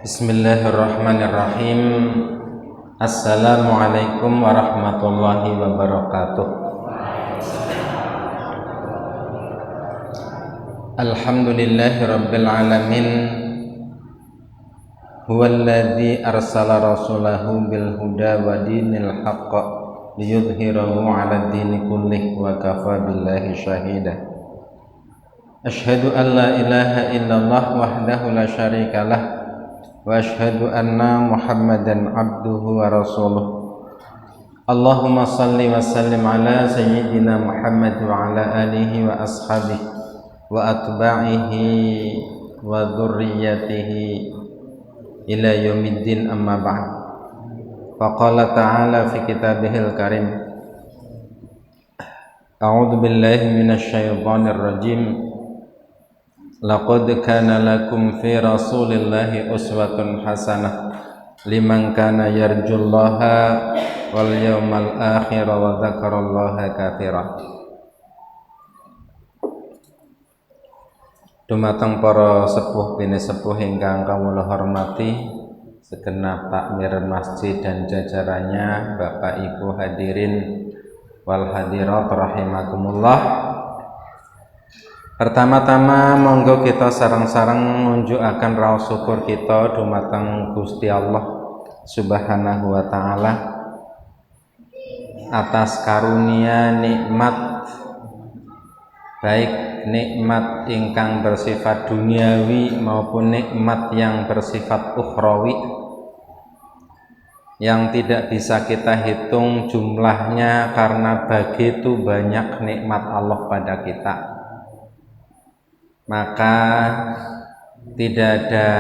Bismillahirrahmanirrahim. Assalamualaikum warahmatullahi wabarakatuh. Alhamdulillahi rabbil alamin. Huwallazi arsala rasulahu bil huda wa dinil haqq liyudhhirahu 'ala dini kullih wa kafa billahi syahida. Asyhadu an la ilaha illallah wahdahu la syarikalah wa asyhadu anna Muhammadan abduhu wa rasuluh. Allahumma salli wa sallim ala sayyidina Muhammad wa ala alihi wa ashabihi wa atba'ihi wa dhurriyyatihi ila yaumiddin, amma ba'd. Faqala ta'ala fi kitabihil karim, a'udzu billahi minasy syaithanir rajim. Laqad kana lakum fi rasulillahi uswatun hasanah liman kana yarjullaha wal yawmal akhir wa dzakarallaha katsira. Dumateng para sepuh bini sepuh ingkang kawula hormati, segenap takmir masjid dan jajarannya, Bapak Ibu hadirin wal hadirat rahimakumullah. Pertama-tama monggo kita sareng-sareng ngunjukaken raos syukur kita dumateng Gusti Allah Subhanahu wa taala atas karunia nikmat, baik nikmat ingkang bersifat duniawi maupun nikmat yang bersifat ukhrawi, yang tidak bisa kita hitung jumlahnya karena begitu banyak nikmat Allah pada kita. Maka tidak ada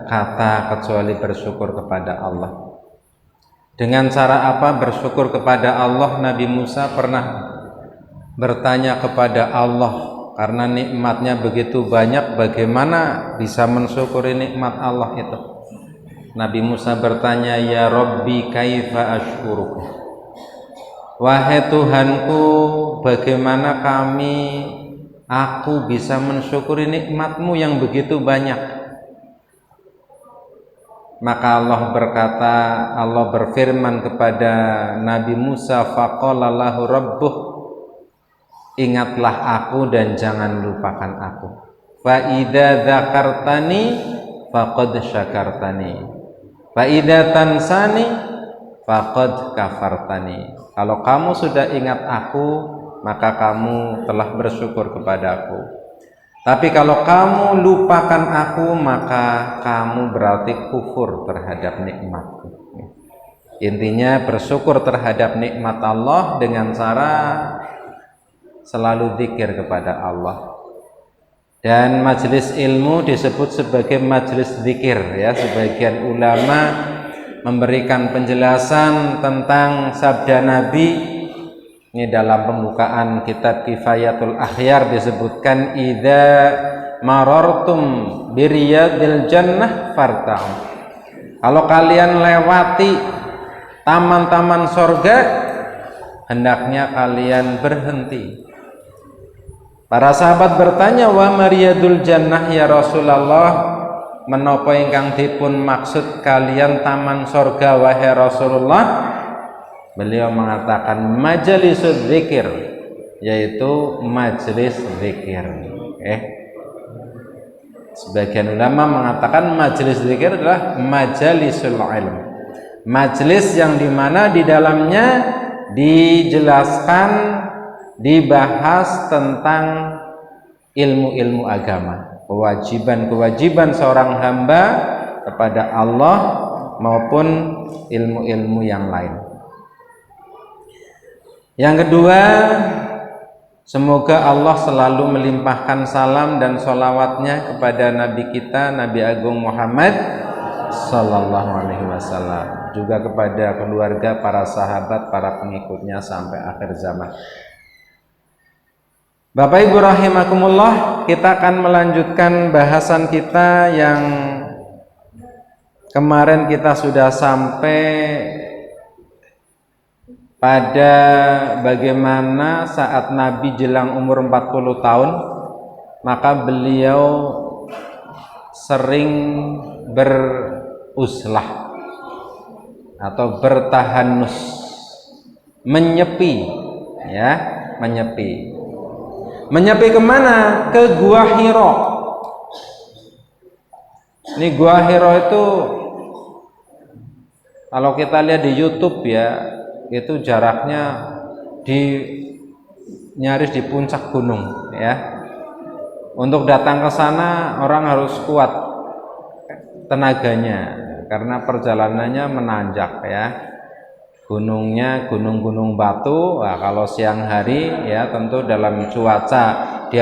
kata kecuali bersyukur kepada Allah. Dengan cara apa bersyukur kepada Allah? Nabi Musa pernah bertanya kepada Allah, karena nikmatnya begitu banyak, bagaimana bisa mensyukuri nikmat Allah itu? Nabi Musa bertanya, ya Rabbi kaifa asykuruka, wahai Tuhanku, bagaimana aku bisa mensyukuri nikmatmu yang begitu banyak? Maka Allah berkata, Allah berfirman kepada Nabi Musa, faqala lahu rabbuh, ingatlah aku dan jangan lupakan aku. Fa idza dzakartani faqad syakartani, fa idza tansani faqad kafartani. Kalau kamu sudah ingat aku, maka kamu telah bersyukur kepadaku. Tapi kalau kamu lupakan aku, maka kamu berarti kufur terhadap nikmatku. Intinya bersyukur terhadap nikmat Allah dengan cara selalu zikir kepada Allah. Dan majelis ilmu disebut sebagai majelis zikir, ya. Sebagian ulama memberikan penjelasan tentang sabda Nabi. Ini dalam pembukaan kitab Kifayatul Akhyar disebutkan, idza marartum biriyadil jannah farta'u. Kalau kalian lewati taman-taman sorga, hendaknya kalian berhenti. Para sahabat bertanya, wa mariyadul jannah ya Rasulullah, menapa ingkang dipun maksud kalian taman sorga wahai Rasulullah? Beliau mengatakan majalisuz zikir, yaitu majelis zikir. Sebagian ulama mengatakan majelis zikir adalah majalisul ilm, majelis yang dimana di dalamnya dijelaskan, dibahas tentang ilmu-ilmu agama, kewajiban-kewajiban seorang hamba kepada Allah maupun ilmu-ilmu yang lain. Yang kedua, semoga Allah selalu melimpahkan salam dan sholawatnya kepada Nabi kita, Nabi Agung Muhammad Sallallahu Alaihi Wasallam, juga kepada keluarga, para sahabat, para pengikutnya sampai akhir zaman. Bapak Ibu rahimakumullah, kita akan melanjutkan bahasan kita yang kemarin kita sudah sampai pada bagaimana saat Nabi jelang umur 40 tahun, maka beliau sering uzlah atau bertahanus, menyepi, ya, menyepi. Menyepi kemana? Ke Gua Hiro. Ini Gua Hiro itu kalau kita lihat di YouTube ya, itu jaraknya nyaris di puncak gunung, ya. Untuk datang ke sana orang harus kuat tenaganya karena perjalanannya menanjak, ya. Gunungnya gunung-gunung batu. Nah, kalau siang hari ya tentu dalam cuaca di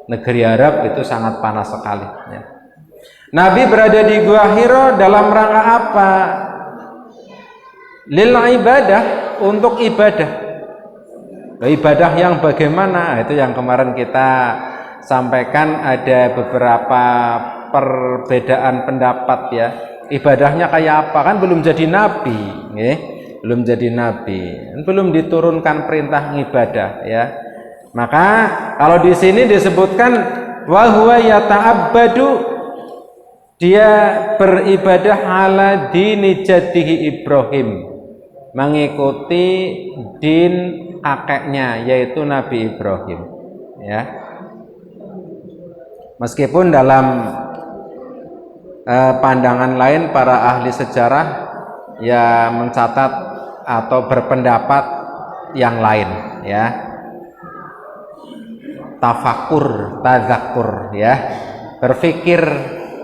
negeri Arab itu sangat panas sekali, ya. Nabi berada di Gua Hiro dalam rangka apa? Lil ibadah, untuk ibadah. Ibadah yang bagaimana? Itu yang kemarin kita sampaikan, ada beberapa perbedaan pendapat, ya. Ibadahnya kayak apa? Kan belum jadi nabi, ya. Belum jadi nabi, belum diturunkan perintah ibadah, ya. Maka kalau di sini disebutkan wa huwa yata'abbadu, dia beribadah ala dini jaddihi Ibrahim, mengikuti din kakeknya yaitu Nabi Ibrahim, ya. Meskipun dalam pandangan lain para ahli sejarah ya mencatat atau berpendapat yang lain, ya. Tafakur, tadzakur, ya. Berpikir,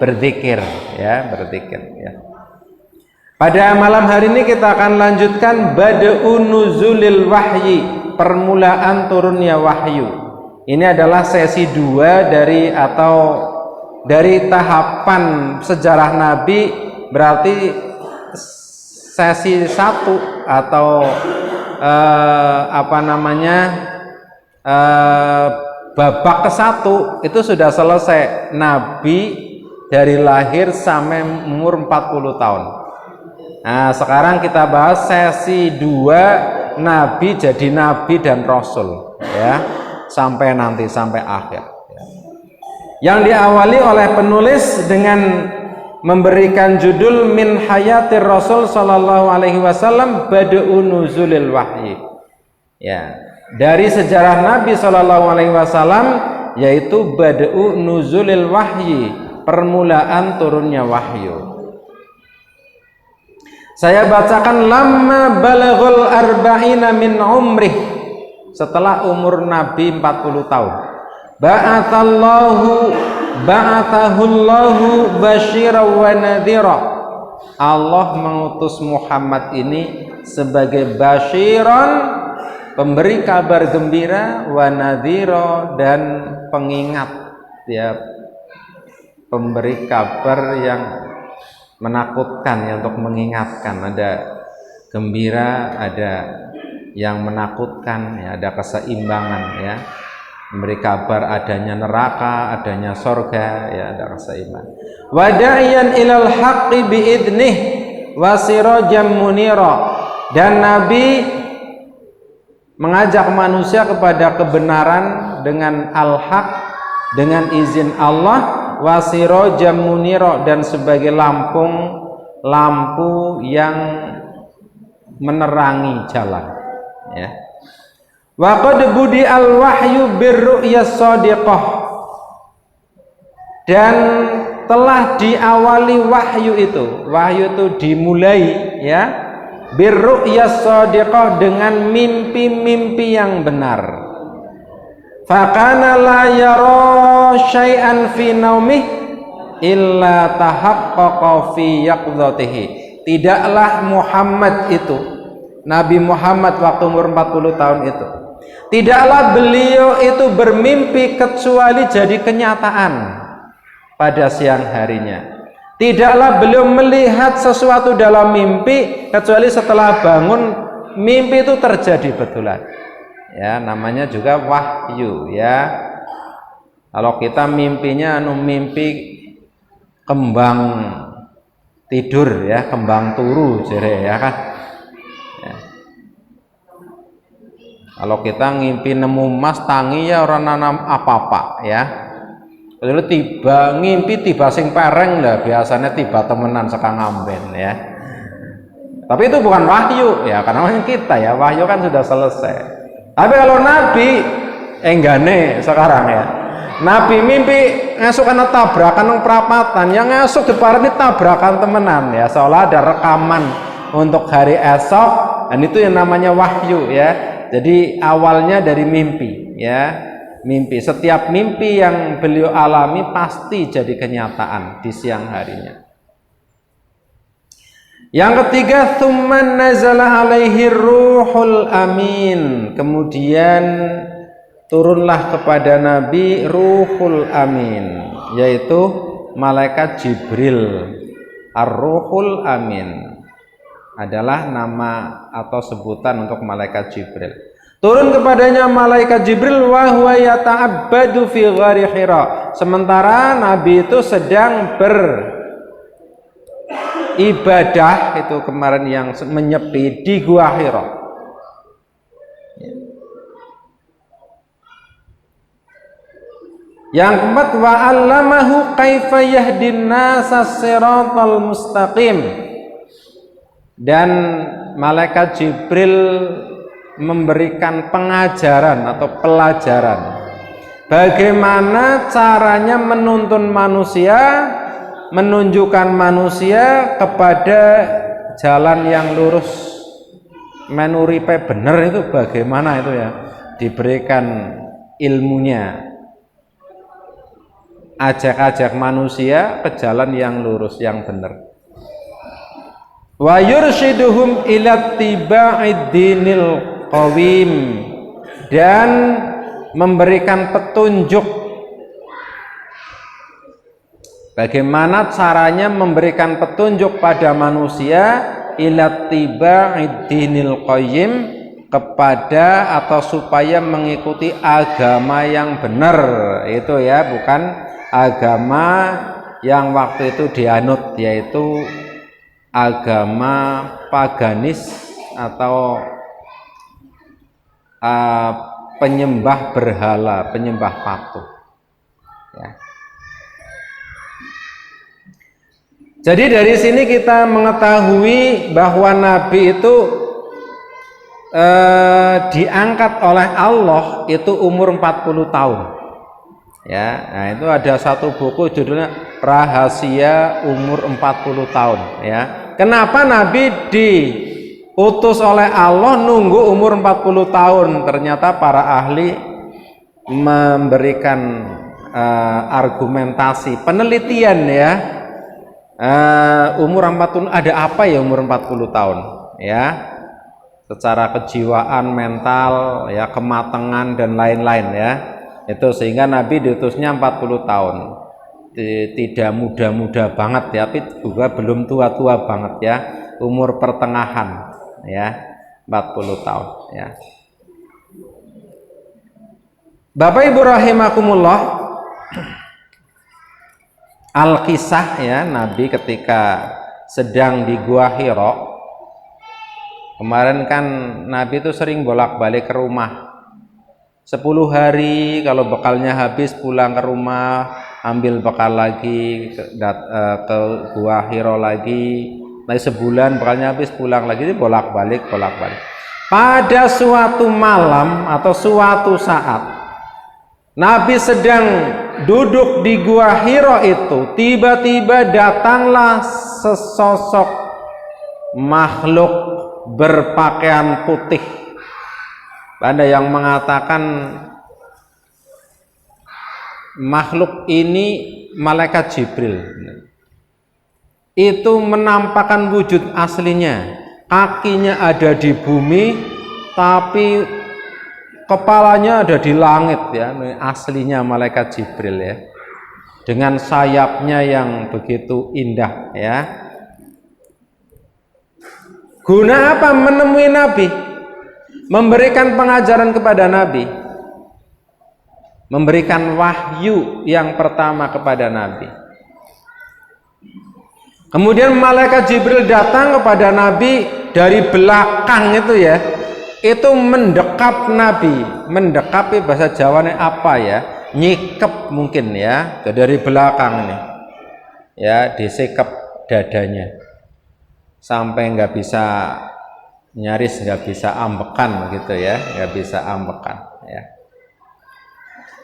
berzikir, ya, berzikir, ya. Pada malam hari ini kita akan lanjutkan bada'u nuzulil wahyi, permulaan turunnya wahyu. Ini adalah sesi 2 dari tahapan sejarah Nabi, berarti sesi 1 atau babak ke-1 itu sudah selesai. Nabi dari lahir sampai umur 40 tahun. Nah, sekarang kita bahas sesi 2, Nabi jadi Nabi dan Rasul, ya, sampai akhir, ya. Yang diawali oleh penulis dengan memberikan judul min hayatir Rasul sallallahu alaihi wasallam bada'u nuzulil wahyi, ya, dari sejarah Nabi sallallahu alaihi wasallam, yaitu bada'u nuzulil wahyi, permulaan turunnya wahyu. Saya bacakan lamma balaghul arba'ina min umrih, setelah umur Nabi 40 tahun. Ba'athahullahu basyiran wa nadhira. Allah mengutus Muhammad ini sebagai basyiran, pemberi kabar gembira, wa nadhira, dan pengingat, ya, pemberi kabar yang menakutkan, ya, untuk mengingatkan. Ada gembira, ada yang menakutkan, ya, ada keseimbangan, ya, memberi kabar adanya neraka, adanya sorga, ya, ada keseimbangan. Wada'iyan ilal haqqi biidnih wa sirajan munira, dan Nabi mengajak manusia kepada kebenaran dengan al-haq, dengan izin Allah, wasiro jamuniro, dan sebagai lampu yang menerangi jalan, ya. Wa qad budi al wahyu birru'yas shadiqah, dan telah diawali wahyu itu dimulai, ya, birru'yas shadiqah, dengan mimpi-mimpi yang benar. Fakana la yara syai'an fi naumih illa tahaqqaqa fi yaqdzatihi. Tidaklah Muhammad itu, Nabi Muhammad waktu umur 40 tahun itu, tidaklah beliau itu bermimpi kecuali jadi kenyataan pada siang harinya. Tidaklah beliau melihat sesuatu dalam mimpi kecuali setelah bangun mimpi itu terjadi betulan. Ya, namanya juga wahyu, ya. Kalau kita mimpinya mimpi kembang tidur, ya, kembang turu jere, ya kan, ya. Kalau kita ngimpi nemu emas tangi, ya orang nanam apa-apa, ya. Kalau tiba ngimpi tiba sing pereng lah, biasanya tiba temenan sekang amben ya. Tapi itu bukan wahyu ya, karena kita ya, wahyu kan sudah selesai. Tapi kalau Nabi enggane sekarang ya, Nabi mimpi ngasuk kena tabrakan nang perapatan, yang ngasuk depan ini tabrakan temenan ya, seolah ada rekaman untuk hari esok, dan itu yang namanya wahyu ya. Jadi awalnya dari mimpi ya. Mimpi, setiap mimpi yang beliau alami pasti jadi kenyataan di siang harinya. Yang ketiga, tsumman nazala alaihi ruhul amin. Kemudian turunlah kepada Nabi ruhul amin, yaitu malaikat Jibril. Ar-ruhul amin adalah nama atau sebutan untuk malaikat Jibril. Turun kepadanya malaikat Jibril wa huwa yata'abbadu fi ghari Hira. Sementara Nabi itu sedang beribadah, itu kemarin yang menyepi di Gua Hira. Yang keempat, wa 'allamahu kaifa yahdin nasa siratal mustaqim. Dan malaikat Jibril memberikan pengajaran atau pelajaran bagaimana caranya menuntun manusia, menunjukkan manusia kepada jalan yang lurus, menuripe bener. Itu bagaimana itu ya, diberikan ilmunya, ajak-ajak manusia ke jalan yang lurus, yang benar. Wa yurshiduhum ila tiba'id dinil qawim, dan memberikan petunjuk bagaimana caranya memberikan petunjuk pada manusia ila tiba'id dinil qayyim, kepada atau supaya mengikuti agama yang benar. Itu ya, bukan agama yang waktu itu dianut, yaitu agama paganis atau penyembah berhala, penyembah patung ya. Jadi dari sini kita mengetahui bahwa Nabi itu diangkat oleh Allah itu umur 40 tahun ya. Nah, itu ada satu buku judulnya Rahasia Umur 40 tahun ya. Kenapa Nabi diutus oleh Allah nunggu umur 40 tahun? Ternyata para ahli memberikan argumentasi, penelitian ya. Umur 40, ada apa ya umur 40 tahun ya? Secara kejiwaan, mental ya, kematangan dan lain-lain ya. Itu sehingga Nabi diutusnya 40 tahun. Tidak muda-muda banget ya, tapi juga belum tua-tua banget ya, umur pertengahan ya, 40 tahun ya. Bapak Ibu rahimakumullah, Al-Kisah ya, Nabi ketika sedang di Gua Hira. Kemarin kan Nabi itu sering bolak-balik ke rumah 10 hari, kalau bekalnya habis pulang ke rumah, ambil bekal lagi, ke Gua Hira lagi. Nah, sebulan bekalnya habis pulang lagi, bolak-balik. Pada suatu malam atau suatu saat Nabi sedang duduk di Gua Hira itu, tiba-tiba datanglah sesosok makhluk berpakaian putih. Ada yang mengatakan makhluk ini malaikat Jibril. Itu menampakkan wujud aslinya, kakinya ada di bumi tapi kepalanya ada di langit ya. Aslinya malaikat Jibril ya, dengan sayapnya yang begitu indah ya. Guna apa? Menemui Nabi, memberikan pengajaran kepada Nabi, memberikan wahyu yang pertama kepada Nabi. Kemudian malaikat Jibril datang kepada Nabi dari belakang itu ya, itu mendekap Nabi. Mendekap bahasa Jawanya apa ya? nyikep mungkin ya, dari belakang nih ya, disikep dadanya sampai nggak bisa, nyaris nggak bisa ambekan gitu ya, nggak bisa ambekan ya.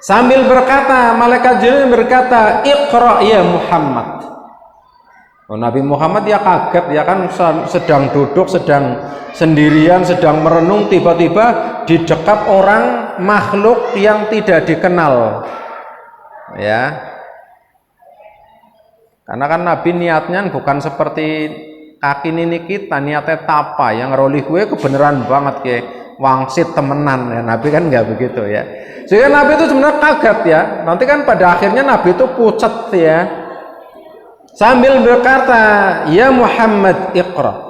Sambil berkata, malaikat Jibril berkata, Iqra ya Muhammad. Nabi Muhammad ya kaget, ya kan sedang duduk, sedang sendirian, sedang merenung, tiba-tiba didekap orang makhluk yang tidak dikenal ya. Karena kan Nabi niatnya bukan seperti kaki nini kita, niatnya tapa yang roli gue kebenaran banget kayak wangsit temenan ya. Nabi kan nggak begitu ya, sehingga Nabi itu sebenarnya kaget ya. Nanti kan pada akhirnya Nabi itu pucat ya, sambil berkata, ya Muhammad Iqra.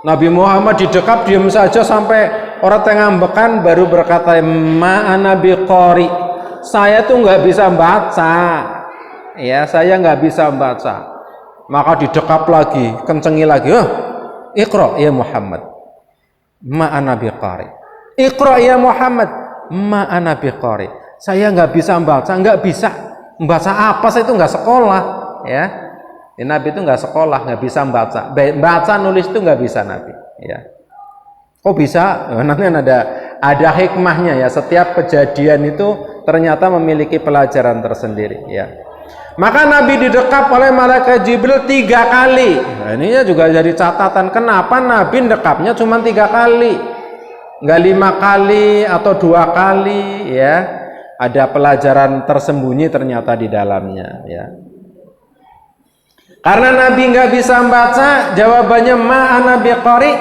Nabi Muhammad didekap diam saja sampai orang tengah bekan, baru berkata, ma'ana biqari, saya tuh nggak bisa baca ya, saya nggak bisa baca. Maka didekap lagi, kencengi lagi, Iqra ya Muhammad, ma'ana biqari. Iqra ya Muhammad, ma'ana biqari, saya nggak bisa baca. Nggak bisa membaca apa, saya itu nggak sekolah ya. Nabi itu nggak sekolah, nggak bisa baca nulis itu nggak bisa Nabi ya. Kok bisa? Nanti ada hikmahnya ya, setiap kejadian itu ternyata memiliki pelajaran tersendiri ya. Maka Nabi didekap oleh malaikat Jibril 3 kali. Nah, ininya juga jadi catatan, kenapa Nabi dekapnya cuma 3 kali, nggak 5 kali atau 2 kali ya. Ada pelajaran tersembunyi ternyata di dalamnya ya. Karena Nabi nggak bisa membaca, jawabannya ma'ana biqari,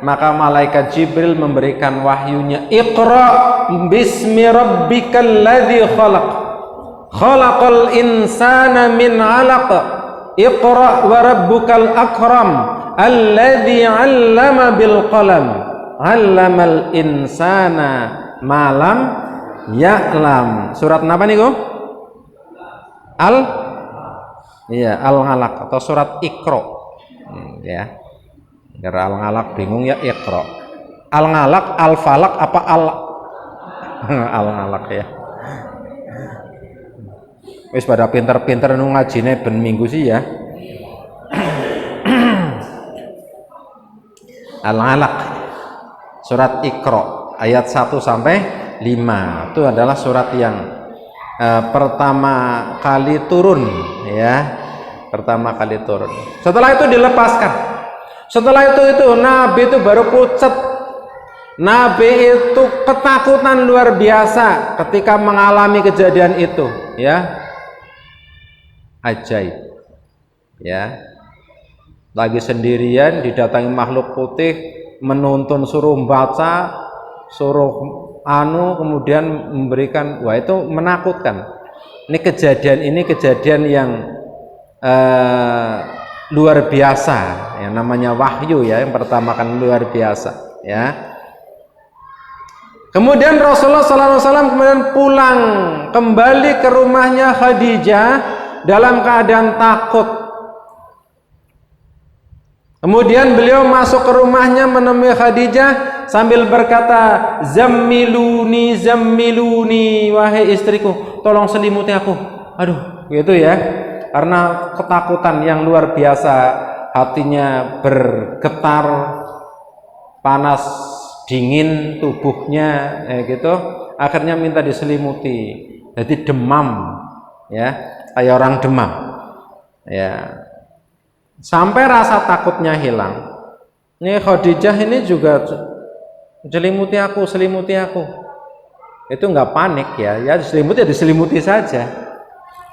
maka malaikat Jibril memberikan wahyunya, Iqra bismi rabbikal ladzi khalaq, khalaqal insana min 'alaq, Iqra wa rabbukal akram, alladzi 'allama bil qalam, 'allamal insana ma lam ya'lam. Surat apa nih, Iya, Al-Alaq atau surat Iqra ya. Biar Al-Alaq bingung ya, Iqra. Al-Alaq, Al-Falaq apa Al-Alaq ya. Wis pada pinter-pinter nu ngajine ben minggu sih ya. Al-Alaq, surat Iqra ayat 1 sampai 5. Itu adalah surat yang pertama kali turun ya, pertama kali turun. Setelah itu dilepaskan. Setelah itu Nabi itu baru pucat. Nabi itu ketakutan luar biasa ketika mengalami kejadian itu ya. Ajaib ya. Lagi sendirian didatangi makhluk putih, menuntun suruh baca, suruh kemudian memberikan, wah itu menakutkan. Ini kejadian yang luar biasa, yang namanya wahyu ya, yang pertama kan luar biasa ya. Kemudian Rasulullah SAW kemudian pulang kembali ke rumahnya Khadijah dalam keadaan takut. Kemudian beliau masuk ke rumahnya menemui Khadijah sambil berkata, zammiluni, zammiluni, wahai istriku, tolong selimuti aku. Aduh, gitu ya. Karena ketakutan yang luar biasa, hatinya bergetar, panas, dingin tubuhnya, gitu. Akhirnya minta diselimuti. Jadi demam, ya, kayak orang demam, ya. Sampai rasa takutnya hilang. Ini Khadijah ini juga selimuti aku, selimuti aku. Itu nggak panik ya, ya diselimuti saja.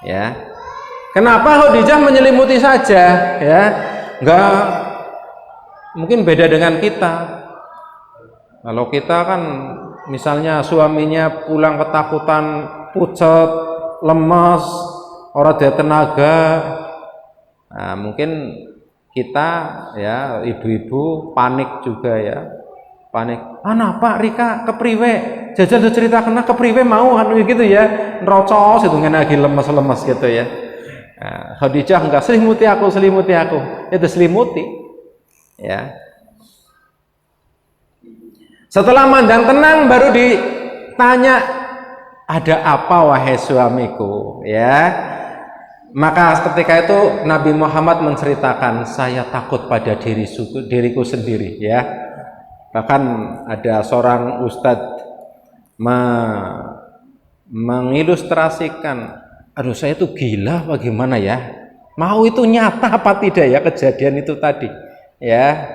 Ya. Kenapa Khadijah menyelimuti saja? Ya, nggak mungkin beda dengan kita. Kalau kita kan misalnya suaminya pulang ketakutan, pucat, lemas, orang ada tenaga. Nah, mungkin kita ya ibu-ibu panik juga ya, panik. Pak Rika kepriwe, jajal cerita kena kepriwe mau kan gitu ya, nerocos itu lagi lemas-lemas gitu ya. Nah, Khadijah enggak, selimuti aku, itu selimuti ya. Setelah mandang tenang baru ditanya, ada apa wahai suamiku, ya. Maka ketika itu Nabi Muhammad menceritakan, saya takut pada diriku sendiri, ya. Bahkan ada seorang ustadz mengilustrasikan, aduh saya itu gila bagaimana ya, mau itu nyata apa tidak ya kejadian itu tadi, ya.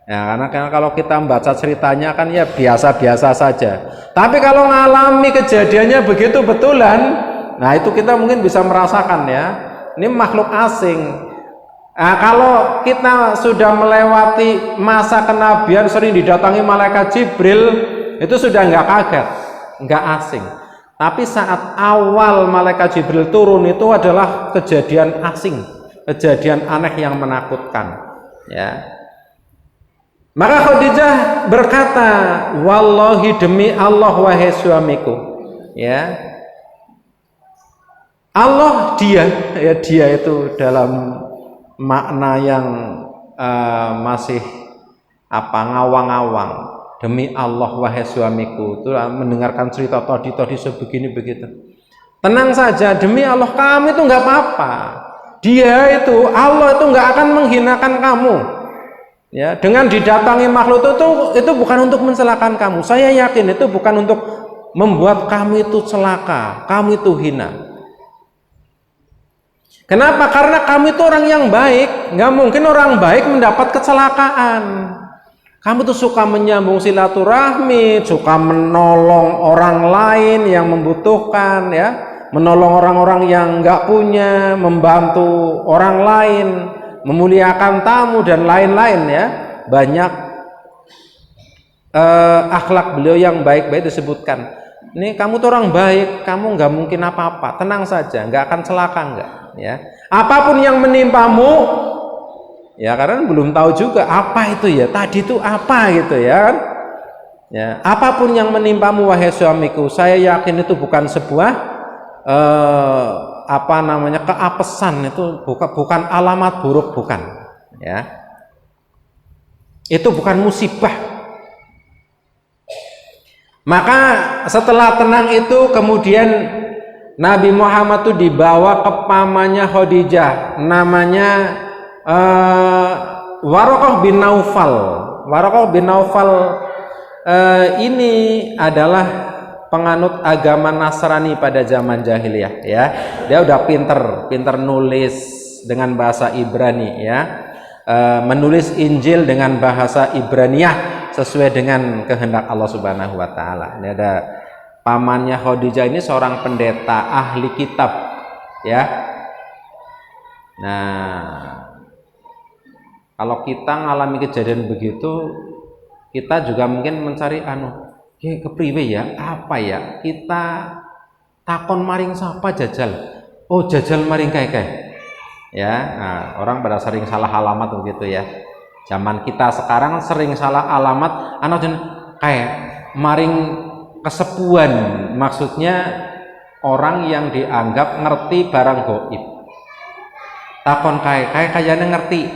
Ya, karena kalau kita membaca ceritanya kan ya biasa-biasa saja. Tapi kalau mengalami kejadiannya begitu betulan, nah itu kita mungkin bisa merasakan ya. Ini makhluk asing. Nah, kalau kita sudah melewati masa kenabian sering didatangi malaikat Jibril, itu sudah nggak kaget, nggak asing. Tapi saat awal malaikat Jibril turun itu adalah kejadian asing, kejadian aneh yang menakutkan, ya. Maka Khadijah berkata, wallahi demi Allah wahai suamiku, ya. Allah dia itu dalam makna yang masih ngawang-ngawang. Demi Allah wahai suamiku, itu mendengarkan cerita tadi sebegini begitu. Tenang saja, demi Allah kamu itu nggak apa-apa. Dia itu Allah itu nggak akan menghinakan kamu. Ya, dengan didatangi makhluk itu bukan untuk mencelakakan kamu. Saya yakin itu bukan untuk membuat kamu itu celaka, kamu itu hina. Kenapa? Karena kamu itu orang yang baik. Nggak mungkin orang baik mendapat kecelakaan. Kamu tuh suka menyambung silaturahmi, suka menolong orang lain yang membutuhkan, ya, menolong orang-orang yang nggak punya, membantu orang lain, memuliakan tamu dan lain-lain, ya. Banyak akhlak beliau yang baik-baik disebutkan. Ini kamu tuh orang baik, kamu nggak mungkin apa-apa, tenang saja, nggak akan celaka, nggak, ya. Apapun yang menimpamu, ya, karena belum tahu juga apa itu ya, tadi itu apa gitu ya kan. Ya, apapun yang menimpamu wahai suamiku, saya yakin itu bukan sebuah keapesan, itu bukan alamat buruk, bukan, ya. Itu bukan musibah. Maka setelah tenang itu kemudian Nabi Muhammad itu dibawa ke pamannya Khadijah, namanya Waraqah bin Naufal. Waraqah bin Naufal ini adalah penganut agama Nasrani pada zaman jahiliyah, ya. Dia udah pinter nulis dengan bahasa Ibrani, ya. Menulis Injil dengan bahasa Ibraniyah sesuai dengan kehendak Allah Subhanahu wa taala. Ini ada pamannya Khadijah, ini seorang pendeta ahli kitab, ya. Nah, kalau kita ngalami kejadian begitu, kita juga mungkin mencari kepriwe ya, apa ya, kita takon maring sapa jajal, oh jajal maring kayak ya. Nah, orang pada sering salah alamat begitu ya. Zaman kita sekarang sering salah alamat, kayak maring kesepuan, maksudnya orang yang dianggap ngerti barang gaib. Takon kayaknya ngerti,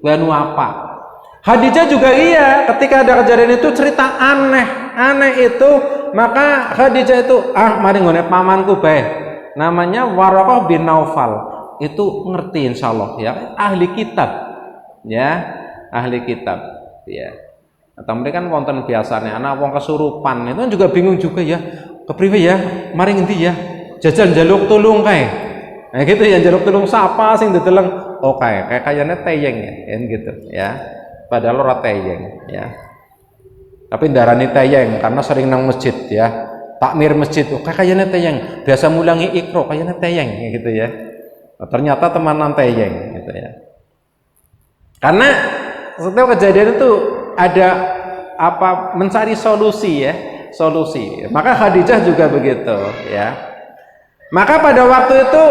wanu apa? Khadijah juga iya, ketika ada kejadian itu cerita aneh itu, maka Khadijah itu mari ngone pamanku bae, namanya Waraqah bin Naufal, itu ngerti insyaallah, ya, ahli kitab, ya, ahli kitab, ya. Atau mereka kan wonten biasanya anak wong kesurupan itu juga bingung juga ya, kepriwe ya, mari ngendi ya, jajan jaluk tulung kae, nah gitu ya, jaluk tulung sapa sing dedeleng, oh kayaknya teyeng ya, gitu ya. Padahal ora teyeng, ya. Tapi darani teyeng karena sering nang masjid, ya. Takmir masjid, kayaknya teyeng. Biasa mulangi ikro, kayaknya teyeng, gitu ya. Ternyata temanan teyeng, gitu ya. Karena setiap kejadian itu ada mencari solusi, ya, solusi. Maka Khadijah juga begitu, ya. Maka pada waktu itu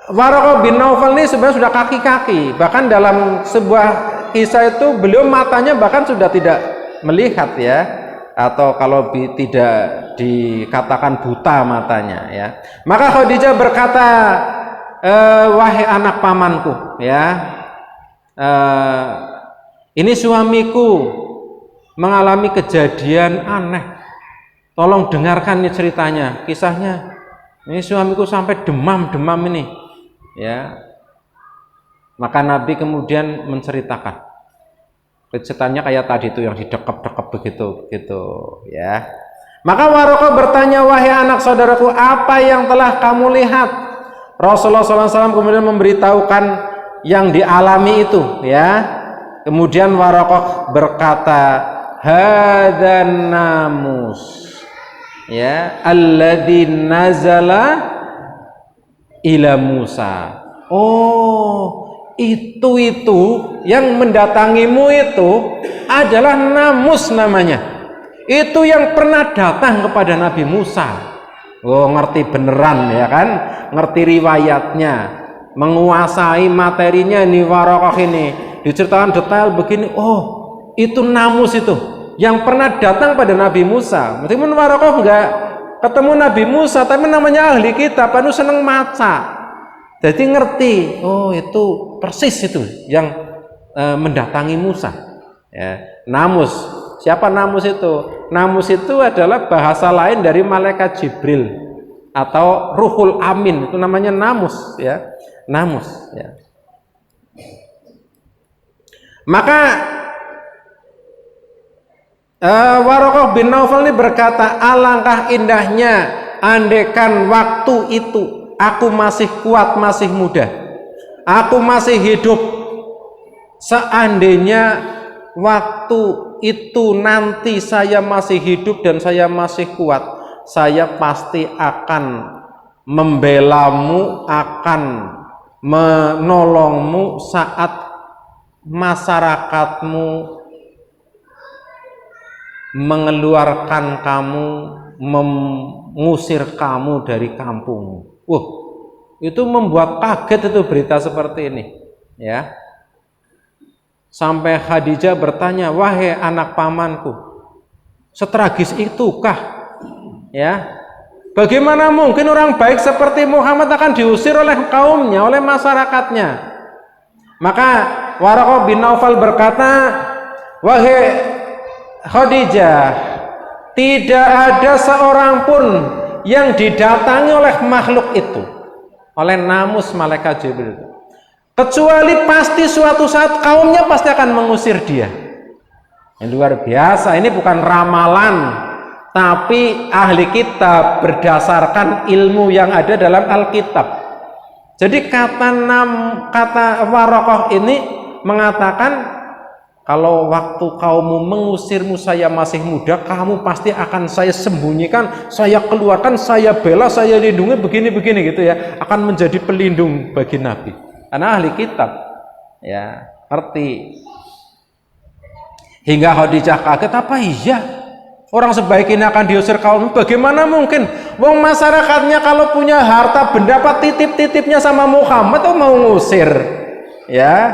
Waraqah bin Naufal ini sebenarnya sudah kaki-kaki, bahkan dalam sebuah kisah itu beliau matanya bahkan sudah tidak melihat, ya, atau kalau tidak dikatakan buta matanya, ya. Maka Khadijah berkata, wahai anak pamanku, ya, ini suamiku mengalami kejadian aneh, tolong dengarkan nih ceritanya, kisahnya. Ini suamiku sampai demam ini, ya. Maka Nabi kemudian menceritakan. Ceritanya kayak tadi itu yang didekap-dekap begitu, ya. Maka Waraqah bertanya, wahai anak saudaraku, apa yang telah kamu lihat? Rasulullah SAW kemudian memberitahukan yang dialami itu, ya. Kemudian Waraqah berkata, hadan namus, ya, alladzi nazala ila Musa. Oh, itu yang mendatangimu itu adalah namus namanya. Itu yang pernah datang kepada Nabi Musa. Oh, ngerti beneran ya kan? Ngerti riwayatnya, menguasai materinya ini. Waraqah ini diceritakan detail begini. Oh, itu namus itu yang pernah datang pada Nabi Musa. Meskipun Waraqah enggak ketemu Nabi Musa, tapi namanya ahli kitab, anu seneng maca. Jadi ngerti, oh itu persis itu yang mendatangi Musa. Ya, namus. Siapa namus itu? Namus itu adalah bahasa lain dari malaikat Jibril atau Ruhul Amin. Itu namanya namus, ya. Namus, ya. Maka Waraqah bin Naufal ini berkata, alangkah indahnya andaikan waktu itu aku masih kuat, masih muda, aku masih hidup. Seandainya waktu itu nanti saya masih hidup dan saya masih kuat, saya pasti akan membelamu, akan menolongmu saat masyarakatmu mengeluarkan kamu, mengusir kamu dari kampung. Itu membuat kaget itu berita seperti ini, ya. Sampai Khadijah bertanya, wahai anak pamanku, setragis itukah? Ya, bagaimana mungkin orang baik seperti Muhammad akan diusir oleh kaumnya, oleh masyarakatnya? Maka Waraqah bin Naufal berkata, wahai Khadijah, tidak ada seorang pun yang didatangi oleh makhluk itu, oleh namus malaikat Jibril, kecuali pasti suatu saat kaumnya pasti akan mengusir dia. Yang luar biasa, ini bukan ramalan, tapi ahli kitab berdasarkan ilmu yang ada dalam Alkitab. Jadi kata Waraqah ini mengatakan, kalau waktu kaummu mengusirmu saya masih muda, kamu pasti akan saya sembunyikan, saya keluarkan, saya bela, saya lindungi, begini gitu ya, akan menjadi pelindung bagi Nabi. Karena ahli kitab, ya, ngerti. Hingga Khadijah kaget, apa iya orang sebaik ini akan diusir kaum? Bagaimana mungkin? Wong masyarakatnya kalau punya harta benda apa titip-titipnya sama Muhammad, tuh mau ngusir, ya.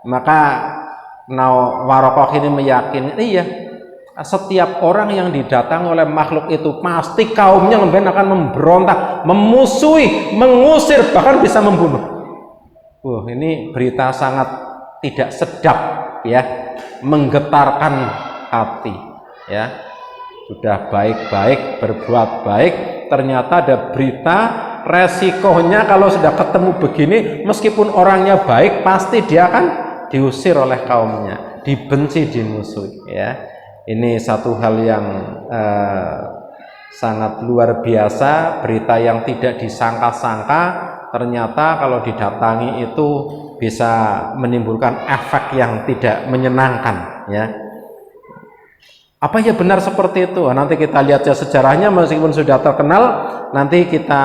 Maka Waraqah ini meyakini, iya, setiap orang yang didatangi oleh makhluk itu pasti kaumnya akan memberontak, memusuhi, mengusir, bahkan bisa membunuh. Ini berita sangat tidak sedap, ya, menggetarkan hati, ya. Sudah baik-baik, berbuat baik, ternyata ada berita, resikonya kalau sudah ketemu begini, meskipun orangnya baik, pasti dia akan diusir oleh kaumnya, dibenci, dimusuhi, ya. Ini satu hal yang sangat luar biasa, berita yang tidak disangka-sangka, ternyata kalau didatangi itu bisa menimbulkan efek yang tidak menyenangkan, ya. Apa ya benar seperti itu? Nanti kita lihat ya sejarahnya, meskipun sudah terkenal, nanti kita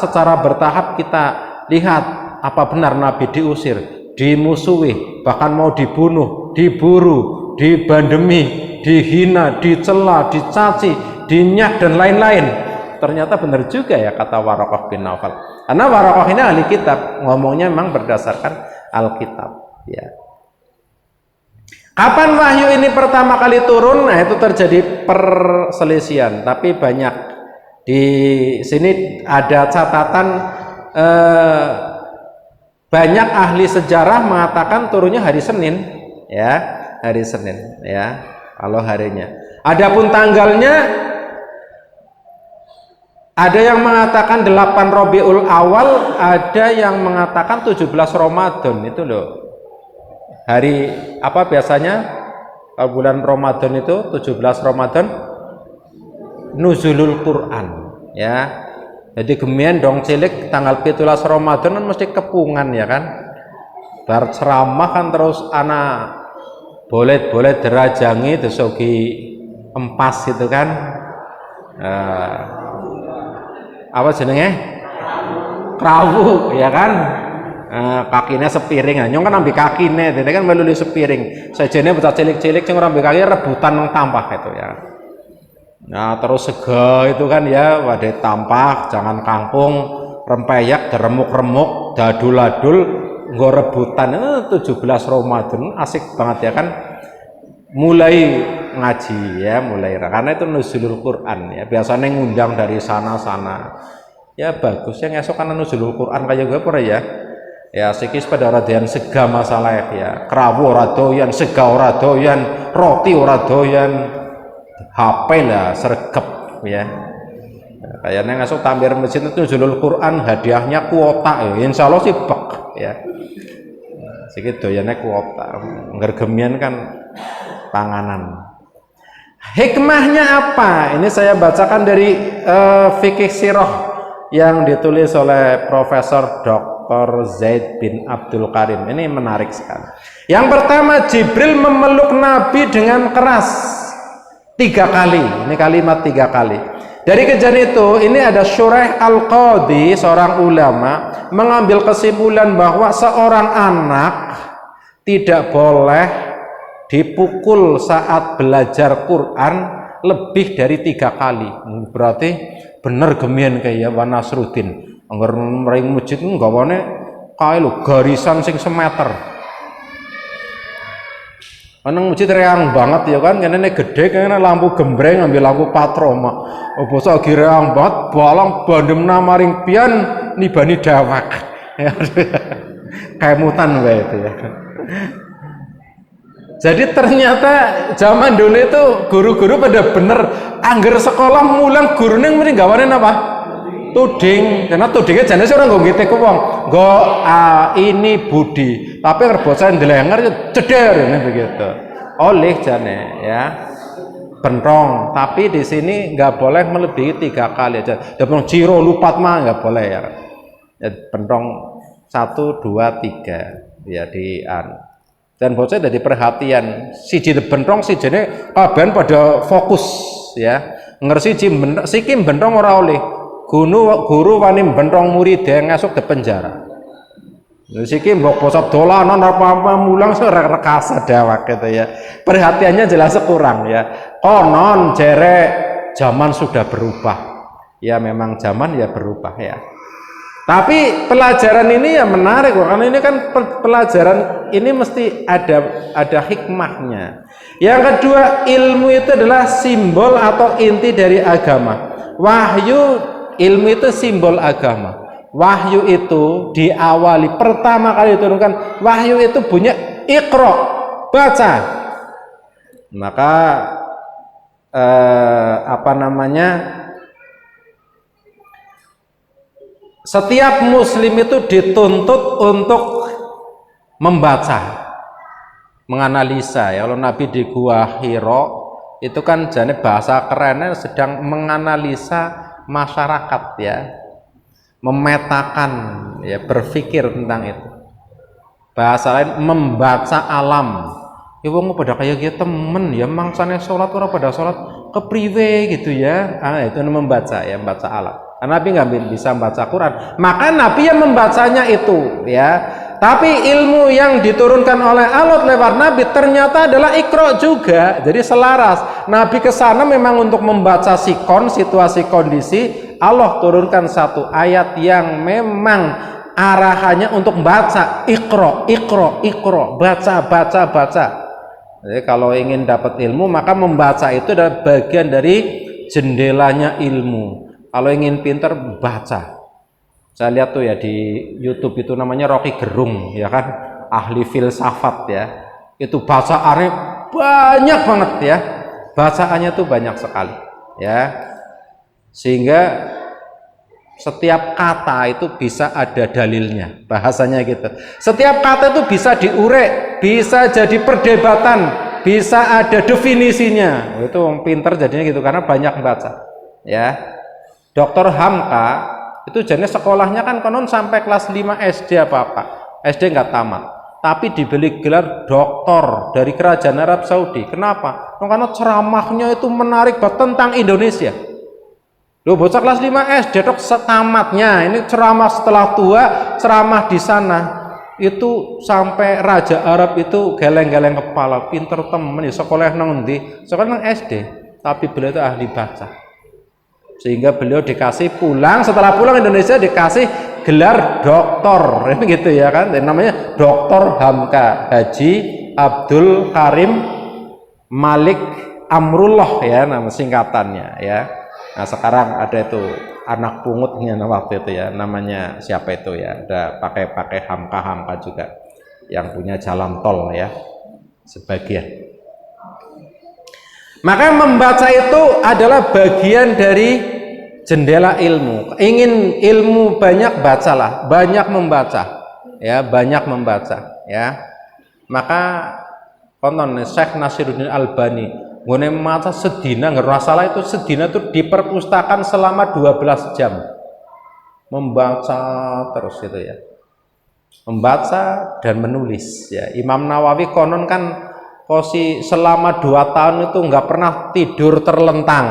secara bertahap kita lihat apa benar Nabi diusir, dimusuhi, bahkan mau dibunuh, diburu, dibandemi, dihina, dicela, dicaci, dinyak dan lain-lain. Ternyata benar juga ya kata Waraqah bin Naufal. Karena Waraqah ini ahli kitab, ngomongnya memang berdasarkan Alkitab, ya. Kapan wahyu ini pertama kali turun? Nah, itu terjadi perselisihan, tapi banyak di sini ada catatan, banyak ahli sejarah mengatakan turunnya hari Senin, ya, hari Senin, ya, kalau harinya. Adapun tanggalnya ada yang mengatakan 8 Rabiul Awal, ada yang mengatakan 17 Ramadan. Itu loh. Hari apa biasanya? Kalau bulan Ramadan itu 17 Ramadan Nuzulul Quran, ya. Jadi gemian dong cilik tanggal 17 Ramadan kan mesti kepungan ya kan. Bar ceramah kan terus anak boleh derajangi desogi empas gitu kan. Apa jenenge? Krawu ya kan. Kakinya sepiring, nyong kan ambil kakine, ini kan melulu sepiring. Sajane bocah cilik-cilik sing ora ambil kaki rebutan nang tampah itu ya. Nah terus sega itu kan ya wadah tampah, jangan kangkung, rempeyek, remuk-remuk, dadul-dadul, nggo rebutan. 17 Ramadan asik banget ya kan. Mulai ngaji ya, mulai karena itu nuzulul Quran ya. Biasanya ngundang dari sana-sana. Ya bagus ya ngesok kan nuzulul Quran kayak gue pernah ya. Ya sikis pada radian sega masalah ya. Krawu ora doyan, sega ora doyan, roti ora doyan. HP lah sergep ya. Kayaknya ngasuk tampil masjid itu nuzulul Quran hadiahnya kuota ya. Insya Allah sih bak ya. Sedikit doyannya kuota. Ngergemian kan panganan. Hikmahnya apa? Ini saya bacakan dari fikih sirah yang ditulis oleh Profesor Dr. Zaid bin Abdul Karim. Ini menarik sekali. Yang pertama, Jibril memeluk Nabi dengan keras 3 kali. Ini kalimat 3 kali. Dari kejadian itu, ini ada Syuraih Al-Qadhi, seorang ulama, mengambil kesimpulan bahwa seorang anak tidak boleh dipukul saat belajar Quran lebih dari 3 kali. Berarti bener gemian kayak Wan Nasruddin. Angger mring masjid nggawane kae lho garisan sing semeter. Anang masjid reang banget ya kan, kene gede kene lampu gembreng ambil lampu patroma. Opo sak reang banget, balang bandemna maring pian nibani dawak. Kemutan wae itu ya. Jadi ternyata zaman dulu itu guru-guru pada bener angger sekolah mulang gurune mrene gawane apa? Tuding. Karena tudingnya jane orang nggo ngite ku wong. Nggo ini budi. Tapi rebocah ndelenger ceder ini begitu. Oleh jane ya. Bentong, tapi di sini nggak boleh melebihi 3 kali aja. Dapung ciro lupat mah nggak boleh ya. Ya bentong 1, 2, 3 ya di dan bocah dari perhatian siji bentong sijine kabeh pada fokus ya. Ngersi sikim bentong ora oleh. Guru wani bentong murid yang ngasuk ke penjara. Siki mbok bosok dolanan apa-apa mulang ora rekasa dawak gitu ya. Perhatiannya jelas kurang ya. Konon jerek zaman sudah berubah. Ya memang zaman ya berubah ya. Tapi pelajaran ini ya menarik karena ini kan pelajaran ini mesti ada hikmahnya. Yang kedua, ilmu itu adalah simbol atau inti dari agama. Wahyu ilmu itu simbol agama. Wahyu itu diawali pertama kali diturunkan wahyu itu bunyi Iqra, baca. Maka setiap muslim itu dituntut untuk membaca, menganalisa ya. Kalau Nabi di Gua Hiro itu kan jane bahasa kerennya sedang menganalisa masyarakat ya, memetakan ya, berpikir tentang itu. Bahasa lain membaca alam. Ya wong pada kayak gitu temen ya mangsane sholat ora pada sholat kepriwe gitu ya. Itu membaca ya, membaca alam. Karena Nabi nggak bisa membaca Quran, maka Nabi yang membacanya itu ya. Tapi ilmu yang diturunkan oleh Allah lewat Nabi ternyata adalah Iqra juga. Jadi selaras. Nabi ke sana memang untuk membaca sikon, situasi kondisi. Allah turunkan satu ayat yang memang arahannya untuk baca. Iqra, Iqra, Iqra, baca, baca, baca. Jadi kalau ingin dapat ilmu maka membaca itu adalah bagian dari jendelanya ilmu. Kalau ingin pintar baca. Saya lihat tuh ya di YouTube itu namanya Rocky Gerung ya kan, ahli filsafat ya. Itu bacaannya banyak banget ya. bacaannya tuh banyak sekali, ya. Sehingga setiap kata itu bisa ada dalilnya, bahasanya gitu. Setiap kata itu bisa diurek, bisa jadi perdebatan, bisa ada definisinya. Itu pinter jadinya gitu karena banyak baca, ya. Dr. Hamka itu jenis sekolahnya kan konon sampai kelas 5 SD apa SD nggak tamat, tapi diberi gelar doktor dari kerajaan Arab Saudi. Kenapa? Karena ceramahnya itu menarik banget tentang Indonesia. Loh, bocah kelas 5 SD dok setamatnya ini ceramah setelah tua, ceramah di sana itu sampai raja Arab itu geleng-geleng kepala, pinter temen ya, sekolah nang ndi? Sekolah nang SD, tapi beliau itu ahli baca. Sehingga beliau dikasih pulang, setelah pulang Indonesia dikasih gelar doktor, gitu ya kan? Namanya Dr. Hamka, Haji Abdul Karim Malik Amrullah ya nama singkatannya ya. Nah sekarang ada itu anak pungutnya waktu itu ya, namanya siapa itu ya, ada pakai Hamka juga yang punya jalan tol ya sebagian. Maka membaca itu adalah bagian dari jendela ilmu. Ingin ilmu banyak, bacalah, banyak membaca ya, banyak membaca ya. Maka konten Syekh Nasiruddin Albani ngene maca sedina, nggak masalah itu sedina itu di perpustakaan selama 12 jam membaca terus itu ya, membaca dan menulis ya. Imam Nawawi konon kan kosi selama 2 tahun itu nggak pernah tidur terlentang,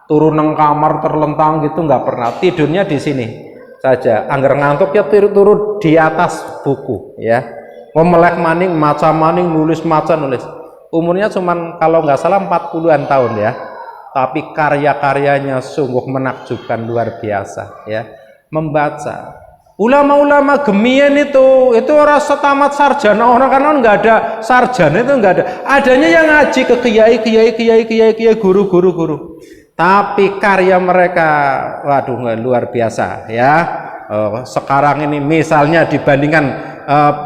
turun nang kamar terlentang gitu nggak pernah, tidurnya di sini saja. Angger ngantuk ya turun di atas buku ya, memelek maning maca maning nulis maca nulis. Umurnya cuman kalau nggak salah 40-an tahun ya, tapi karya-karyanya sungguh menakjubkan, luar biasa ya. Membaca ulama-ulama gemian itu orang tamat sarjana, orang kan nggak ada sarjana, itu nggak ada, adanya yang ngaji ke kiai guru, tapi karya mereka waduh luar biasa ya. Sekarang ini misalnya dibandingkan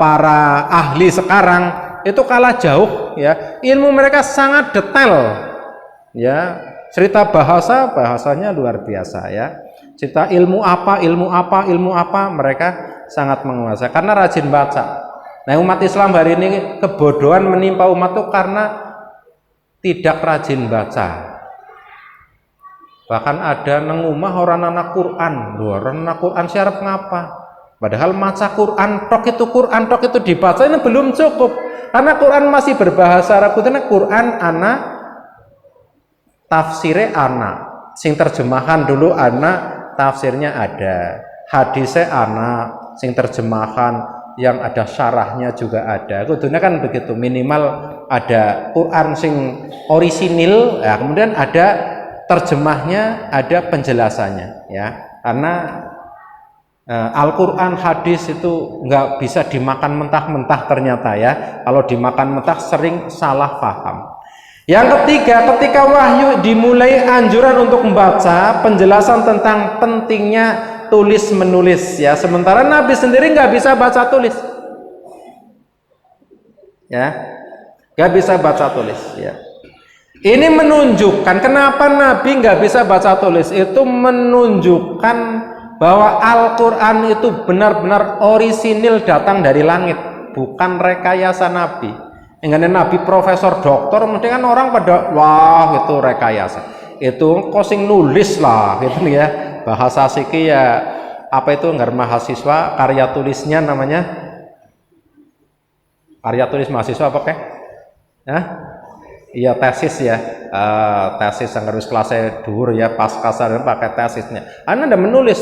para ahli sekarang itu kalah jauh ya, ilmu mereka sangat detail ya. Cerita bahasanya luar biasa ya, cerita ilmu apa mereka sangat menguasai karena rajin baca. Nah umat Islam hari ini kebodohan menimpa umat itu karena tidak rajin baca. Bahkan ada nang omah orang anak Quran, orang anak Quran siarep ngapa? Padahal maca Quran tok itu dibaca ini belum cukup. Karena Quran masih berbahasa Arab, karena Quran ana tafsirnya ana, sing terjemahan dulu ana, tafsirnya ada, hadisnya ana, sing terjemahan yang ada syarahnya juga ada. Kudunya kan begitu, minimal ada Quran sing orisinil, ya, kemudian ada terjemahnya, ada penjelasannya, ya. Karena Al-Quran, hadis itu nggak bisa dimakan mentah-mentah ternyata ya. Kalau dimakan mentah sering salah paham. Yang ketiga, ketika wahyu dimulai anjuran untuk membaca, penjelasan tentang pentingnya tulis menulis ya. Sementara Nabi sendiri nggak bisa baca tulis ya, nggak bisa baca tulis ya. Ini menunjukkan kenapa Nabi nggak bisa baca tulis, itu menunjukkan bahwa Al-Quran itu benar-benar orisinil datang dari langit, bukan rekayasa Nabi. Enggak Nabi profesor doktor, mesti kan orang pada wah itu rekayasa, itu kosing nulis lah gitu ya. Bahasa siki ya apa itu nggak mahasiswa karya tulisnya namanya karya tulis mahasiswa apa kayak? Iya tesis ya, tesis yang harus kelasnya dhuwur ya, pas kasar pakai tesisnya. Anda menulis,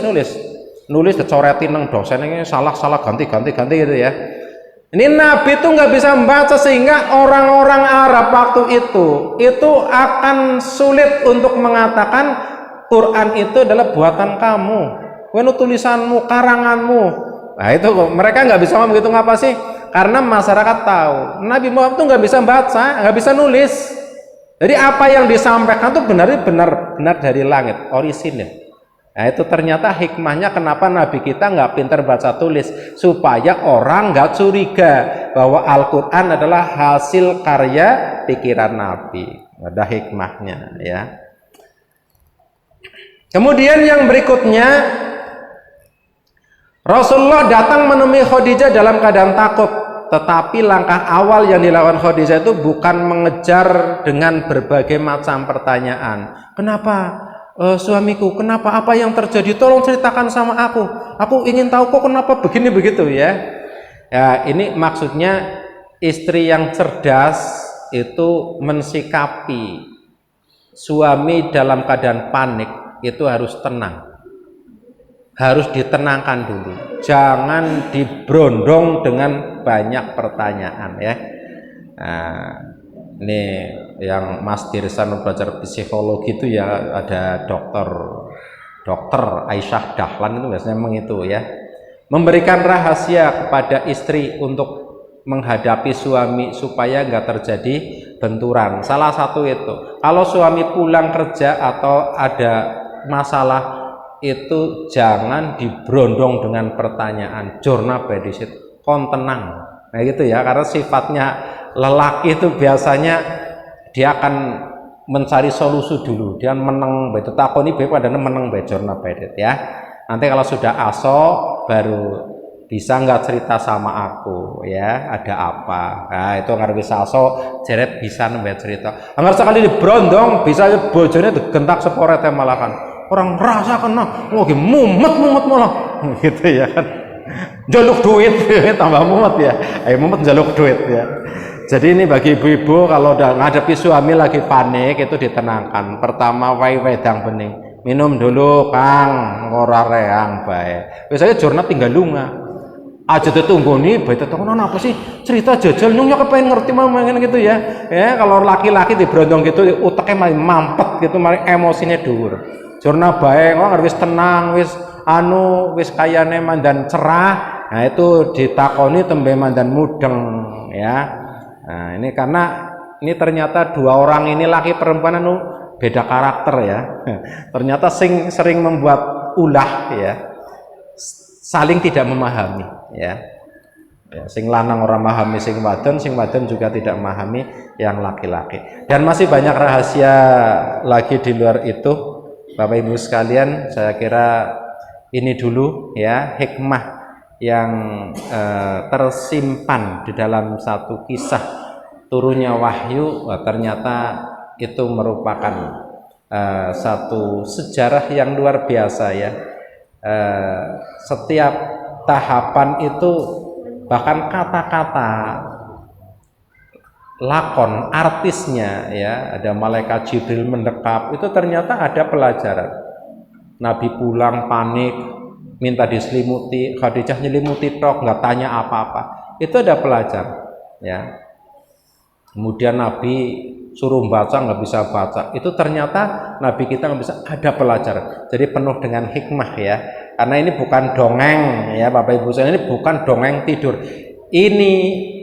dicoretin nang dosen ini salah ganti gitu ya. Ini Nabi itu nggak bisa membaca sehingga orang-orang Arab waktu itu akan sulit untuk mengatakan Quran itu adalah buatan kamu, tulisanmu, karanganmu. Nah itu mereka nggak bisa ngomong gitu, ngapa sih? Karena masyarakat tahu Nabi Muhammad itu nggak bisa baca, nggak bisa nulis. Jadi apa yang disampaikan itu benar dari langit, orisinil. Nah itu ternyata hikmahnya kenapa Nabi kita nggak pintar baca tulis, supaya orang nggak curiga bahwa Al-Quran adalah hasil karya pikiran Nabi. ada hikmahnya ya. Kemudian yang berikutnya, Rasulullah datang menemui Khadijah dalam keadaan takut, tetapi langkah awal yang dilakukan Khadijah itu bukan mengejar dengan berbagai macam pertanyaan. Kenapa suamiku? Kenapa? Apa yang terjadi? Tolong ceritakan sama aku. Aku ingin tahu kok kenapa begini begitu ya. Ya, ini maksudnya istri yang cerdas itu mensikapi suami dalam keadaan panik itu harus tenang. Harus ditenangkan dulu, jangan diberondong dengan banyak pertanyaan ya. Nah, ini yang Mas Dirsan belajar psikologi itu ya, ada dokter Aisyah Dahlan itu biasanya mengitu ya, memberikan rahasia kepada istri untuk menghadapi suami supaya nggak terjadi benturan. Salah satu itu, kalau suami pulang kerja atau ada masalah itu jangan diberondong dengan pertanyaan, jorna bedisit, kon tenang, nah gitu ya, karena sifatnya lelaki itu biasanya dia akan mencari solusi dulu, dia meneng begitu takoni be padahal meneng be jorna bedit ya. Nanti kalau sudah aso baru bisa nggak cerita sama aku ya, ada apa, nah itu nggak bisa aso jeret bisa nambah cerita, nggak sekali diberondong bisa bojone digentak seporet malah kan orang rasa kena, wah mumet malah, gitu ya kan, jaluk duit, tambah mumet ya, mumet jaluk duit ya. Jadi ini bagi ibu-ibu kalau udah ngadepi suami lagi panik itu ditenangkan. Pertama wedang bening, minum dulu kang, ora reang bae. Biasanya jurnal tinggal lunga, aja ditunggu nih, baik tetangga apa sih cerita jajal nyungnya kepengen ngerti mama gitu ya. Ya kalau laki-laki diberondong gitu, uteknya mampet gitu, mari emosinya dhuwur. Jurnal baik, kok wis tenang, wis wis kayane mandan cerah. Nah itu ditakoni tembe mandan mudeng ya. Nah ini karena ini ternyata dua orang ini laki perempuan beda karakter ya. Ternyata sering membuat ulah ya, saling tidak memahami ya. Ya, sing lanang orang memahami sing wadon juga tidak memahami yang laki-laki. Dan masih banyak rahasia lagi di luar itu. Bapak Ibu sekalian, saya kira ini dulu ya hikmah yang tersimpan di dalam satu kisah turunnya wahyu. Ternyata itu merupakan satu sejarah yang luar biasa ya. Setiap tahapan itu, bahkan kata-kata lakon artisnya ya, ada malaikat Jibril mendekap, itu ternyata ada pelajaran. Nabi pulang panik minta diselimuti, Khadijah nyelimuti tok nggak tanya apa-apa, itu ada pelajaran ya. Kemudian Nabi suruh baca nggak bisa baca, itu ternyata Nabi kita nggak bisa, ada pelajaran. Jadi penuh dengan hikmah ya, karena ini bukan dongeng ya Bapak Ibu sekalian, ini bukan dongeng tidur, ini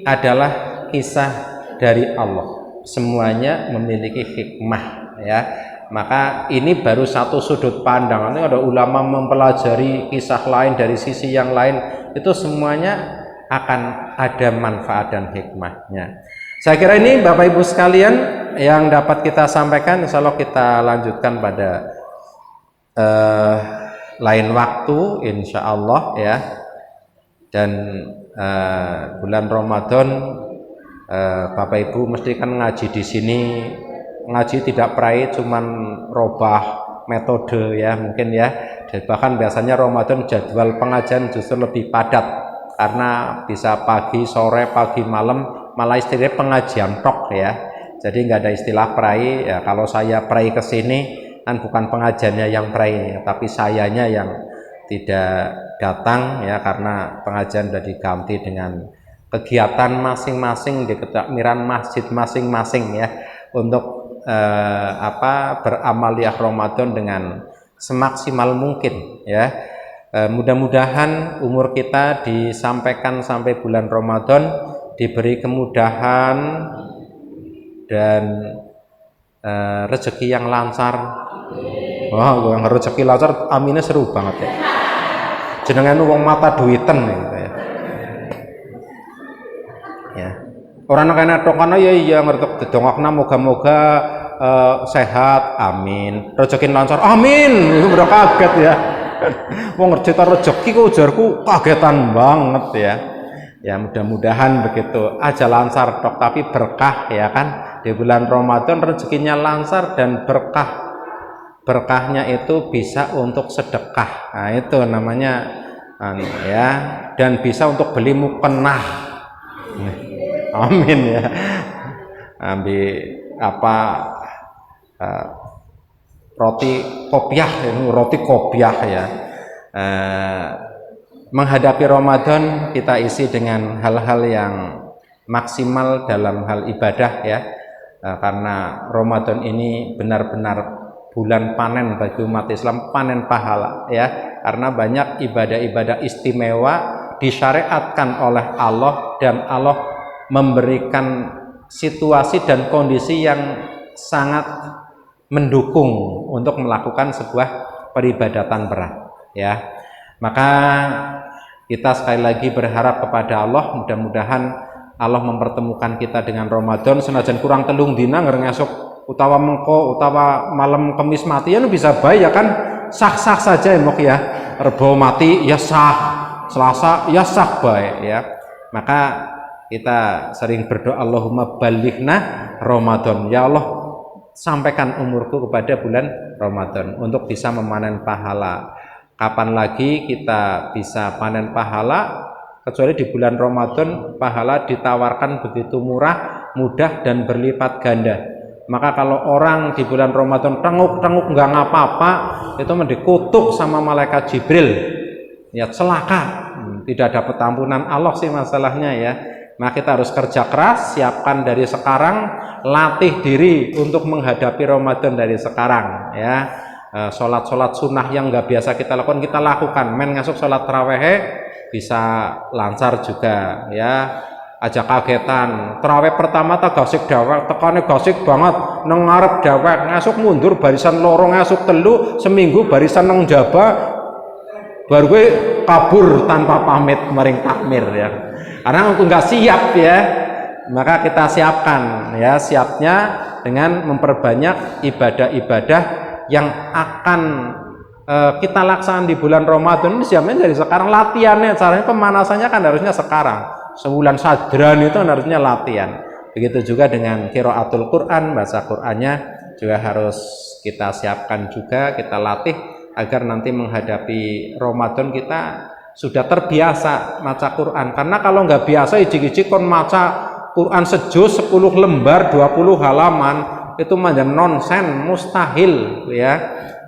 adalah kisah dari Allah, semuanya memiliki hikmah ya. Maka ini baru satu sudut pandang, nanti ada ulama mempelajari kisah lain dari sisi yang lain, itu semuanya akan ada manfaat dan hikmahnya. Saya kira ini Bapak Ibu sekalian yang dapat kita sampaikan. Insya Allah kita lanjutkan pada lain waktu insya Allah ya. Dan bulan Ramadan Bapak Ibu mesti kan ngaji di sini, ngaji tidak prai cuman robah metode ya mungkin ya. Dan bahkan biasanya Ramadan jadwal pengajian justru lebih padat karena bisa pagi sore pagi malam, malah istilahnya pengajian tok ya. Jadi nggak ada istilah prai ya. Kalau saya prai ke sini kan bukan pengajiannya yang prai, tapi sayanya yang tidak datang ya, karena pengajian sudah diganti dengan kegiatan masing-masing di ketakmiran masjid masing-masing ya, untuk beramaliah Ramadan dengan semaksimal mungkin ya. Mudah-mudahan umur kita disampaikan sampai bulan Ramadan, diberi kemudahan dan rezeki yang lancar. Wah, yang rezeki lancar aminnya seru banget ya. Jenengan wong mata duiten gitu ya. Ya. Orang kena tokana ya iya ngerti didongakna moga-moga sehat, amin. Rezeki lancar, amin. Itu udah kaget ya. Wong cerita rezeki kok ujarku kagetan banget ya. Ya mudah-mudahan begitu aja lancar dok, tapi berkah ya kan. Di bulan Ramadan rezekinya lancar dan berkahnya itu bisa untuk sedekah. Nah itu namanya ya, dan bisa untuk beli mukena. Amin ya. Ambil apa roti kopiah ya. Menghadapi Ramadan kita isi dengan hal-hal yang maksimal dalam hal ibadah ya, karena Ramadan ini benar-benar bulan panen bagi umat Islam, panen pahala ya, karena banyak ibadah-ibadah istimewa disyariatkan oleh Allah, dan Allah memberikan situasi dan kondisi yang sangat mendukung untuk melakukan sebuah peribadatan berat ya. Maka kita sekali lagi berharap kepada Allah, mudah-mudahan Allah mempertemukan kita dengan Ramadan, senajan kurang telung dina ngesuk utawa mengko utawa malam Kamis mati ya bisa baik ya kan, sah-sah saja ya mok ya. Rebo mati ya sah, Selasa ya sah baik ya. Maka kita sering berdoa, Allahumma balighna Ramadan, ya Allah sampaikan umurku kepada bulan Ramadan untuk bisa memanen pahala. Kapan lagi kita bisa panen pahala kecuali di bulan Ramadan? Pahala ditawarkan begitu murah, mudah, dan berlipat ganda. Maka kalau orang di bulan Ramadan tenguk-tenguk nggak ngapa-apa, itu dikutuk sama malaikat Jibril ya, celaka, tidak dapat ampunan Allah sih masalahnya ya. Nah kita harus kerja keras, siapkan dari sekarang, latih diri untuk menghadapi Ramadan dari sekarang ya. Sholat sunnah yang nggak biasa kita lakukan, men ngasuk sholat taraweh bisa lancar juga ya. Aja kagetan, taraweh pertama tak gasik dawek, tekane gasik banget nang ngarep dawek, ngasuk mundur barisan lorong, ngasuk telu, seminggu barisan nang jaba, baru gue kabur tanpa pamit maring takmir ya, karena aku nggak siap ya. Maka kita siapkan ya, siapnya dengan memperbanyak ibadah-ibadah yang akan kita laksanakan di bulan Ramadan. Ini siapnya dari sekarang, latihannya, caranya pemanasannya kan harusnya sekarang, sebulan sadran itu harusnya latihan. Begitu juga dengan qiraatul Quran, baca Qurannya juga harus kita siapkan juga, kita latih agar nanti menghadapi Ramadan kita sudah terbiasa maca Quran. Karena kalau nggak biasa ijik-ijik kon maca Quran sejuz 10 lembar 20 halaman itu manjan nonsen, mustahil ya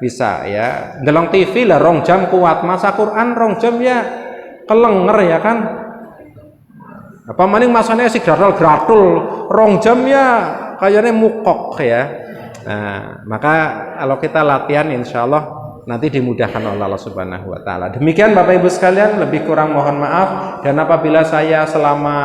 bisa ya. Delong TV lah 2 jam kuat, maca Quran 2 jam ya kelenger ya kan. Apa maning masanya si gratul 2 jam ya kayaknya mukok ya. Nah, maka kalau kita latihan insya Allah nanti dimudahkan oleh Allah Subhanahu wa Ta'ala. Demikian Bapak Ibu sekalian, lebih kurang mohon maaf, dan apabila saya selama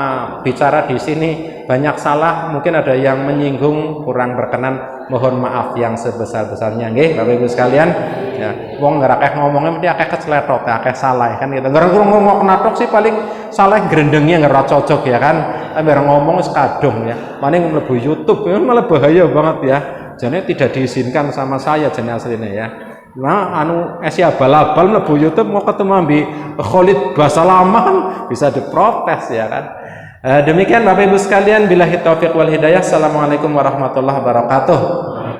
bicara di sini banyak salah, mungkin ada yang menyinggung, kurang berkenan, mohon maaf yang sebesar-besarnya. Nggih Bapak Ibu sekalian, ya wong ngerakeh ngomongnya mesti akeh keceletot, akeh salah kan gitu. Gara-gara ngomong natok sih paling salah gerendengnya nggak cocok ya kan. Tapi orang ngomong sekadung ya. Maning mlebu YouTube ya, malah bahaya banget ya. Jadi tidak diizinkan sama saya jenis aslinya ya. Nah, abal-abal mlebu YouTube mau ketemu ambi Khalid bahasa lama kan bisa diprotes ya kan. Demikian Bapak Ibu sekalian, billahi taufiq wal hidayah. Assalamualaikum warahmatullahi wabarakatuh.